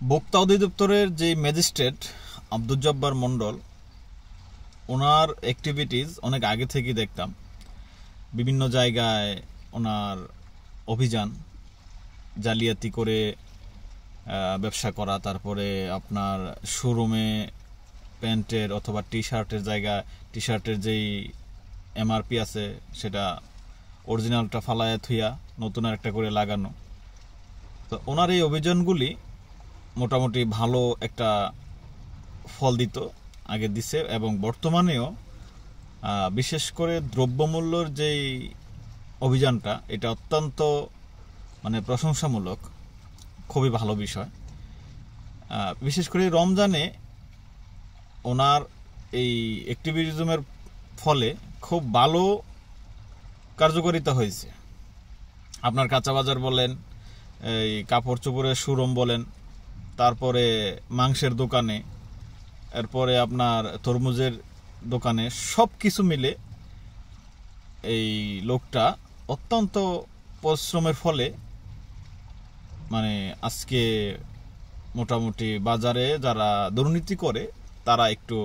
ভোক্তা অধিদপ্তরের যে ম্যাজিস্ট্রেট আব্দুল জব্বার মন্ডল, ওনার অ্যাক্টিভিটিস অনেক আগে থেকেই দেখতাম। বিভিন্ন জায়গায় ওনার অভিযান, জালিয়াতি করে ব্যবসা করা, তারপরে আপনার শোরুমে প্যান্টের অথবা টি শার্টের জায়গায় টি শার্টের যেই এমআরপি আছে সেটা অরিজিনালটা ফালায়া থুইয়া নতুন একটা করে লাগানো। তো ওনার এই অভিযানগুলি মোটামুটি ভালো একটা ফল দিত, আগে দিছে, এবং বর্তমানেও বিশেষ করে দ্রব্যমূল্যর যেই অভিযানটা, এটা অত্যন্ত প্রশংসামূলক, খুবই ভালো বিষয়। বিশেষ করে রমজানে ওনার এই অ্যাক্টিভিজমের ফলে খুব ভালো কার্যকারিতা হয়েছে। আপনার কাঁচা বাজার বলেন, এই কাপড় চোপড়ের শোরুম বলেন, তারপরে মাংসের দোকানে, এরপরে আপনার তরমুজের দোকানে, সব কিছু মিলে এই লোকটা অত্যন্ত পরিশ্রমের ফলে আজকে মোটামুটি বাজারে যারা দুর্নীতি করে তারা একটু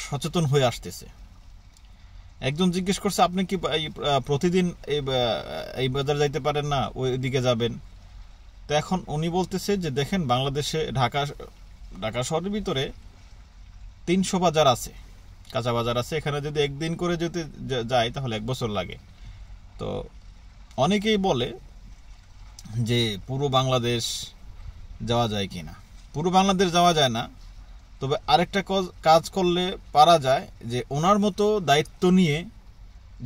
সচেতন হয়ে আসতেছে। একজন জিজ্ঞেস করছে, আপনি কি প্রতিদিন এই বাজার যাইতে পারেন না, ওই দিকে যাবেন? তো এখন উনি বলতেছে যে দেখেন, বাংলাদেশে ঢাকা শহরের ভিতরে 300 বাজার আছে, কাঁচা বাজার আছে। এখানে যদি একদিন করে যদি যায় তাহলে 1 বছর লাগে। তো অনেকেই বলে যে পুরো বাংলাদেশ যাওয়া যায় কিনা। পুরো বাংলাদেশ যাওয়া যায় না, তবে আরেকটা কাজ করলে পারা যায়, যে ওনার মতো দায়িত্ব নিয়ে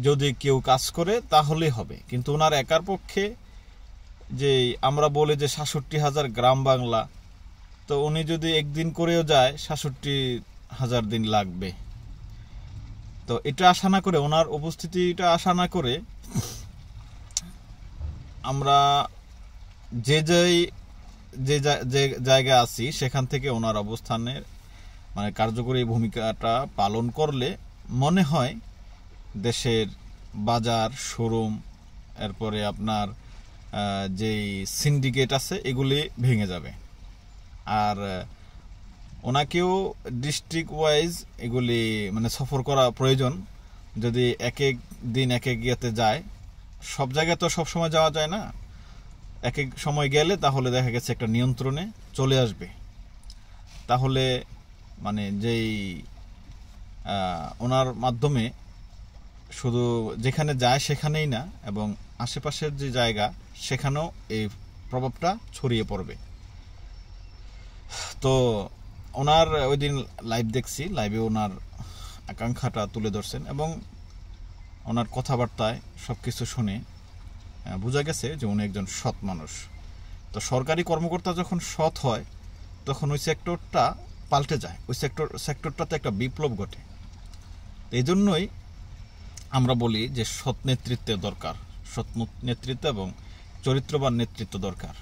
যদি কেউ কাজ করে তাহলেই হবে। কিন্তু ওনার একার পক্ষে, যে আমরা বলি যে ৬৭,০০০ গ্রাম বাংলা, তো উনি যদি একদিন করেও যায় ৬৭,০০০ দিন লাগবে। তো এটা আশা না করে, ওনার উপস্থিতিটা আশা না করে, আমরা যে জায়গায় আছি সেখান থেকে ওনার অবস্থানের কার্যকরী ভূমিকাটা পালন করলে মনে হয় দেশের বাজার, শোরুম, এরপরে আপনার যেই সিন্ডিকেট আছে এগুলি ভেঙে যাবে। আর ওনাকেও ডিস্ট্রিক্ট ওয়াইজ এগুলি সফর করা প্রয়োজন। যদি এক এক দিন এক এক ইয়েতে যায়, সব জায়গায় তো সব সময় যাওয়া যায় না। এক এক সময় গেলে তাহলে দেখা গেছে একটা নিয়ন্ত্রণে চলে আসবে। তাহলে যেই ওনার মাধ্যমে শুধু যেখানে যায় সেখানেই না, এবং আশেপাশের যে জায়গা সেখানেও এই প্রভাবটা ছড়িয়ে পড়বে। তো ওনার ওই দিন লাইভ দেখছি, লাইভে ওনার আকাঙ্ক্ষাটা তুলে ধরছেন, এবং ওনার কথাবার্তায় সব কিছু শুনে বোঝা গেছে যে উনি একজন সৎ মানুষ। তো সরকারি কর্মকর্তা যখন সৎ হয় তখন ওই সেক্টরটা পাল্টে যায়, ওই সেক্টরটাতে একটা বিপ্লব ঘটে। এই জন্যই আমরা বলি যে সৎ নেতৃত্বের দরকার, সৎ নেতৃত্ব এবং চরিত্রবান নেতৃত্ব দরকার।